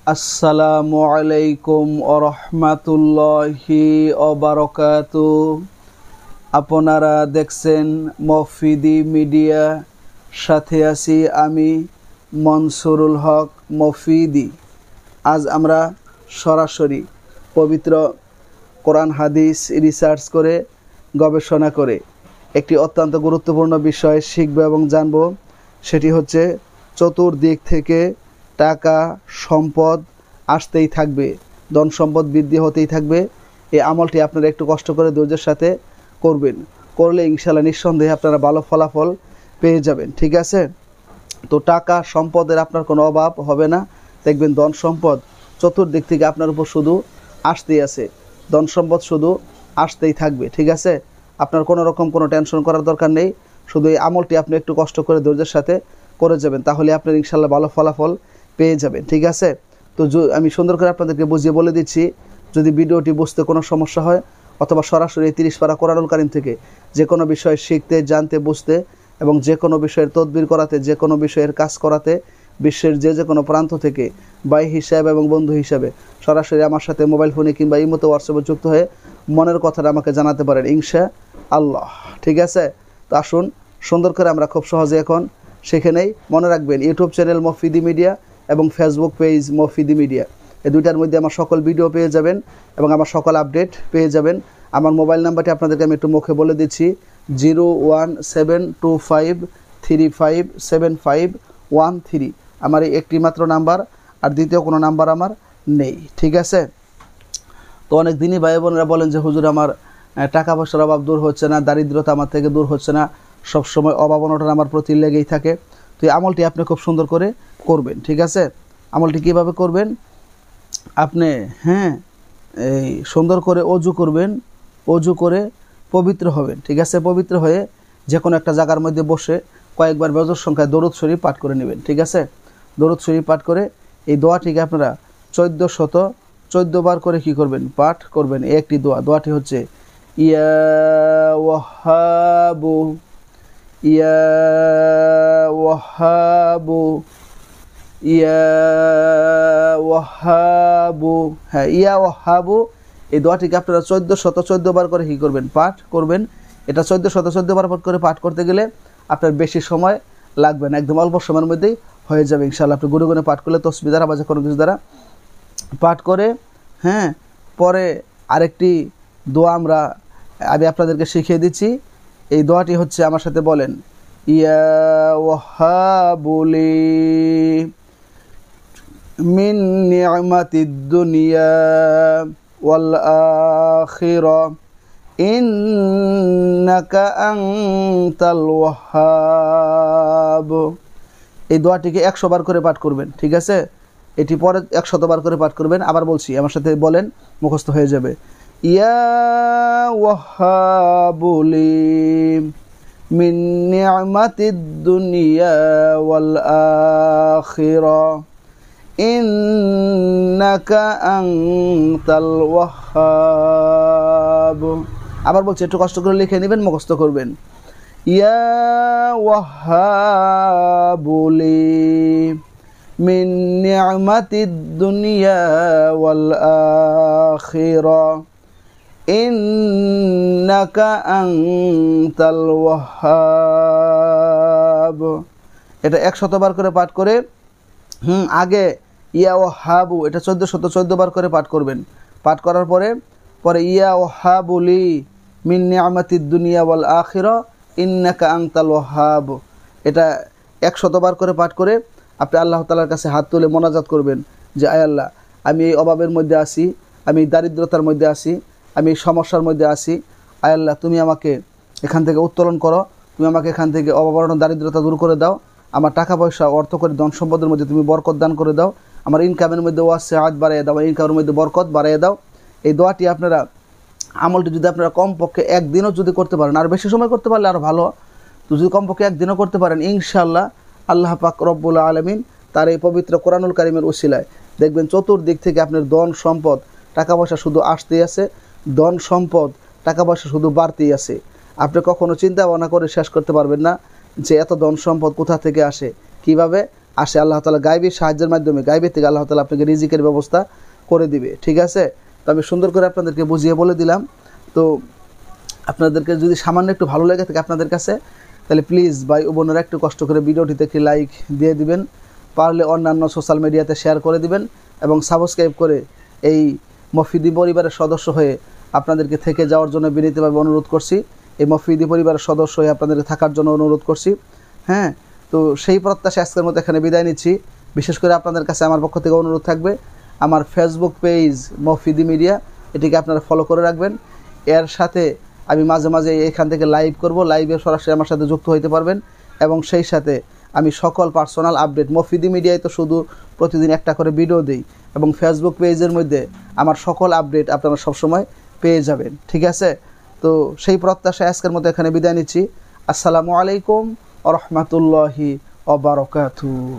আসসালামু আলাইকুম ওরহমাতুল্লাহি ওবারাকাতু। আপনারা দেখছেন মফিদি মিডিয়া, সাথে আছি আমি মনসুরুল হক মফিদি। আজ আমরা সরাসরি পবিত্র কোরআন হাদিস রিসার্চ করে গবেষণা করে একটি অত্যন্ত গুরুত্বপূর্ণ বিষয় শিখব এবং জানব। সেটি হচ্ছে চতুর্দিক থেকে টাকা সম্পদ আসতেই থাকবে, ধন সম্পদ বৃদ্ধি হতেই থাকবে। এই আমলটি আপনারা একটু কষ্ট করে ধৈর্যের সাথে করবেন, করলে ইনশাআল্লাহ নিঃসন্দেহে আপনারা ভালো ফলাফল পেয়ে যাবেন। ঠিক আছে? তো টাকা সম্পদের আপনার কোনো অভাব হবে না। দেখবেন ধন সম্পদ চতুর্দিক থেকে আপনার উপর শুধু আসতেই আছে, ধন সম্পদ শুধু আসতেই থাকবে। ঠিক আছে? আপনার কোনো রকম কোনো টেনশন করার দরকার নেই। শুধু এই আমলটি আপনি একটু কষ্ট করে ধৈর্যের সাথে করে যাবেন, তাহলে আপনার ইনশাআল্লাহ ভালো ফলাফল পেয়ে যাবেন। ঠিক আছে? তো আমি সুন্দর করে আপনাদেরকে বুঝিয়ে বলে দিচ্ছি। যদি ভিডিওটি বুঝতে কোনো সমস্যা হয় অথবা সরাসরি 30 পারা কোরআনুল কারীম থেকে যে কোনো বিষয় শিখতে, জানতে, বুঝতে এবং যে কোনো বিষয়ের তদবির করাতে, যে কোনো বিষয়ের কাজ করাতে বিশ্বের যে কোনো প্রান্ত থেকে ভাই হিসাবে এবং বন্ধু হিসাবে সরাসরি আমার সাথে মোবাইল ফোনে কিংবা ইমোতে হোয়াটসঅ্যাপে যুক্ত হয়ে মনের কথাটা আমাকে জানাতে পারেন ইনশাআল্লাহ। ঠিক আছে? তো আসুন সুন্দর করে আমরা খুব সহজে এখন সেখানেই মনে রাখবেন ইউটিউব চ্যানেল মফিদি মিডিয়া এবং ফেসবুক পেজ মফিদি মিডিয়া, এই দুইটার মধ্যে আমার সকল ভিডিও পেয়ে যাবেন এবং আমার সকল আপডেট পেয়ে যাবেন। আমার মোবাইল নাম্বারটি আপনাদেরকে আমি একটু মুখে বলে দিচ্ছি, 01725357513। আমার এই একটি মাত্র নাম্বার, আর দ্বিতীয় কোনো নাম্বার আমার নেই। ঠিক আছে? তো অনেক দিনই ভাই বোনেরা বলেন যে হুজুর আমার টাকা পয়সার অভাব দূর হচ্ছে না, দারিদ্রতা আমার থেকে দূর হচ্ছে না, সবসময় অভাব অনটন আমার প্রতি লেগেই থাকে। তো এই আমলটি আপনি খুব সুন্দর করে করবেন। ঠিক আছে? আমলটি কীভাবে করবেন? আপনি এই সুন্দর করে অজু করবেন, অজু করে পবিত্র হবেন। ঠিক আছে? পবিত্র হয়ে যে কোনো একটা জায়গার মধ্যে বসে কয়েকবার বেজর সংখ্যায় দরুদ শরীফ পাঠ করে নেবেন। ঠিক আছে? দরুদ শরীফ পাঠ করে এই দোয়াটিকে আপনারা 1414 বার করে কি করবেন? পাঠ করবেন। একটি দোয়াটি হচ্ছে ইয়া ওয়াহাবু ইয়া ওয়াহাবু ইয়া ওয়াহাবু। হ্যাঁ, ইয়া ওয়াহাবু। এই দোয়াটিকে আপনারা 1414 বার করে কি করবেন? পাঠ করবেন। এটা 1414 বার করে পাঠ করতে গেলে আপনার বেশি সময় লাগবে না, একদম অল্প সময়ের মধ্যেই হয়ে যাবে ইনশাআল্লাহ। আপনি গুনে গুনে পাঠ করলে তসবিহ দ্বারা বা যে কোনো কিছু দ্বারা পাঠ করে পরে আরেকটি দোয়া আমি আপনাদেরকে শিখিয়ে দিচ্ছি। এই দোয়াটি হচ্ছে, আমার সাথে বলেন, ইয়া ওয়াহাবুলি মিন নি'মাতিদ দুনিয়া ওয়াল আখিরা ইন্নাকা আনতাল ওয়াহ্হাব। এই দোয়াটিকে 100 বার করে পাঠ করবেন। ঠিক আছে? এটি পরে 100 বার করে পাঠ করবেন। আবার বলছি, আমার সাথে বলেন, মুখস্থ হয়ে যাবে। ইয়া ওয়াহাবুলি মিন নি'মাতিদ দুনিয়া ওয়াল আখিরা ইন্নাকা আনতাল ওয়াহ্হাব। আবার বলছি, একটু কষ্ট করে লিখে নেবেন, মুখস্থ করবেন। ইয়া ওয়াহাবুলি মিন নি'মাতিদ দুনিয়া ওয়াল আখিরা ইন্নাকা আনতাল ওয়াহ্হাব। এটা 100 বার করে পাঠ করে আগে ইয়া ওয়াহাবু এটা 1414 বার করে পাঠ করবেন। পাঠ করার পরে ইয়া ওয়াহাবুলি মিন নি'মাতিদ দুনিয়া ওয়াল আখিরা ইন্নাকা আনতাল ওয়াহ্হাব, এটা 100 বার করে পাঠ করে আপনি আল্লাহ তাআলার কাছে হাত তুলে মোনাজাত করবেন যে আয় আল্লাহ, আমি এই অভাবের মধ্যে আছি, আমি দারিদ্রতার মধ্যে আছি, আমি সমস্যার মধ্যে আছি। আয় আল্লাহ, তুমি আমাকে এখান থেকে উত্তোলন করো, তুমি আমাকে এখান থেকে অভাব অনটন দারিদ্রতা দূর করে দাও, আমার টাকা পয়সা অর্থ করে ধন সম্পদের মধ্যে তুমি বরকত দান করে দাও, আমার ইনকামের মধ্যে ওয়াসিআত বাড়িয়ে দাও, আমার ইনকামের মধ্যে বরকত বাড়িয়ে দাও। এই দোয়াটি আপনারা, আমলটি যদি আপনারা কমপক্ষে একদিনও যদি করতে পারেন, আর বেশি সময় করতে পারলে আরও ভালো, তো যদি কমপক্ষে একদিনও করতে পারেন ইনশাআল্লাহ আল্লাহ পাক রব্বুল আলামিন তার এই পবিত্র কোরআনুল কারীমের উসিলায় দেখবেন চতুর্দিক থেকে আপনার ধন সম্পদ টাকা পয়সা শুধু আসতেই আছে, ধন সম্পদ টাকা পয়সা শুধু বাড়তেই আছে। আপনি কখনো চিন্তা ভাবনা করে শেষ করতে পারবেন না যে এত ধন সম্পদ কোথা থেকে আসে, কিভাবে। আসে, আল্লাহ তাআলা গায়বী সাহায্যের মাধ্যমে, গায়বী থেকে আল্লাহ তাআলা আপনাকে রিজিকের ব্যবস্থা করে দিবে। ঠিক আছে, তো আমি সুন্দর করে আপনাদেরকে বুঝিয়ে বলে দিলাম। তো আপনাদেরকে যদি সামান্য একটু ভালো লেগে থাকে আপনাদের কাছে, তাহলে প্লিজ ভাই ও বোনেরা একটু কষ্ট করে ভিডিওটিতে একটি লাইক দিয়ে দিবেন, পারলে অন্যান্য সোশ্যাল মিডিয়াতে শেয়ার করে দিবেন এবং সাবস্ক্রাইব করে এই মফিদি পরিবারের সদস্য হয়ে আপনাদেরকে থেকে যাওয়ার জন্য বিনীতভাবে অনুরোধ করছি। এই মফিদি পরিবারের সদস্য হয়ে আপনাদেরকে থাকার জন্য অনুরোধ করছি। হ্যাঁ, তো সেই প্রত্যাশা আজকের মতো এখানে বিদায় নিচ্ছি। বিশেষ করে আপনাদের কাছে আমার পক্ষ থেকে অনুরোধ থাকবে, আমার ফেসবুক পেজ মফিদি মিডিয়া, এটিকে আপনারা ফলো করে রাখবেন। এর সাথে আমি মাঝে মাঝে এখান থেকে লাইভ করব, লাইভে সরাসরি আমার সাথে যুক্ত হইতে পারবেন। এবং সেই সাথে আমি সকল পার্সোনাল আপডেট মফিদি মিডিয়ায় তো শুধু প্রতিদিন একটা করে ভিডিও দিই, এবং ফেসবুক পেজের মধ্যে আমার সকল আপডেট আপনারা সবসময় পেয়ে যাবেন। ঠিক আছে, তো সেই প্রত্যাশায় আজকের মতো এখানে বিদায় নিচ্ছি। আসসালামু আলাইকুম ওয়া রাহমাতুল্লাহি ওয়া বারাকাতুহু।